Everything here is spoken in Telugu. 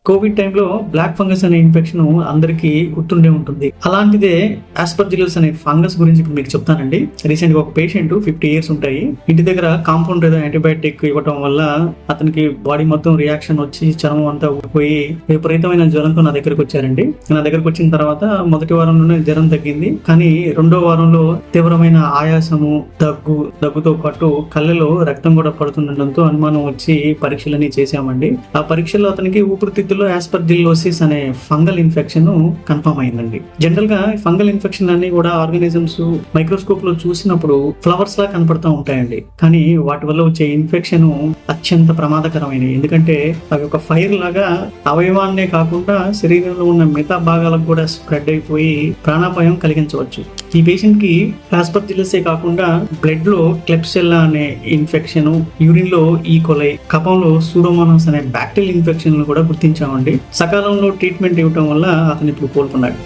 కోవిడ్ టైంలో బ్లాక్ ఫంగస్ అనే ఇన్ఫెక్షన్ అందరికీ గుర్తుండే ఉంటుంది. అలాంటిదే ఆస్పర్జిల్లస్ అనే ఫంగస్ గురించి ఇప్పుడు మీకు చెప్తానండి. రీసెంట్ గా ఒక పేషెంట్ 50 years ఉంటాయి, ఇంటి దగ్గర కాంపౌండ్ ఏదో యాంటీబయాటిక్ ఇవ్వటం వల్ల అతనికి బాడీ మొత్తం రియాక్షన్ వచ్చి చర్మం అంతా ఊడిపోయి విపరీతమైన జ్వరంతో నా దగ్గరకు వచ్చారండి. నా దగ్గరకు వచ్చిన తర్వాత మొదటి వారంలోనే జ్వరం తగ్గింది, కానీ రెండో వారంలో తీవ్రమైన ఆయాసము, దగ్గుతో పాటు కళ్ళలో రక్తం కూడా పడుతుండటంతో అనుమానం వచ్చి పరీక్షలన్నీ చేశామండి. ఆ పరీక్షల్లో అతనికి ఊపిరితిత్తులో ఆస్పర్జిల్లోసిస్ అనే ఫంగల్ ఇన్ఫెక్షన్ కన్ఫర్మ్ అయిందండి. జనరల్ గా ఫంగల్ ఇన్ఫెక్షన్ అన్ని కూడా ఆర్గానిజమ్స్ మైక్రోస్కోప్ లో చూసినప్పుడు ఫ్లవర్స్ లా కనపడుతూ ఉంటాయండి, కానీ వాటి వల్ల వచ్చే ఇన్ఫెక్షన్ అత్యంత ప్రమాదకరమైనవి. ఎందుకంటే అవి ఒక ఫైర్ లాగా అవయవాన్నే కాకుండా శరీరంలో ఉన్న మిగతా భాగాలకు కూడా స్ప్రెడ్ అయిపోయి ప్రాణాపాయం కలిగించవచ్చు. ఈ పేషెంట్ కి ఆస్పర్జిల్లసే కాకుండా బ్లడ్ లో క్లెప్సిల్లా అనే ఇన్ఫెక్షన్, యూరిన్ లో ఈకోలై, కఫంలో సూడోమోనాస్ అనే బ్యాక్టీరియల్ ఇన్ఫెక్షన్ కూడా గుర్తించామండి. సకాలంలో ట్రీట్మెంట్ ఇవ్వటం వల్ల అతను ఇప్పుడు కోలుకున్నాడు.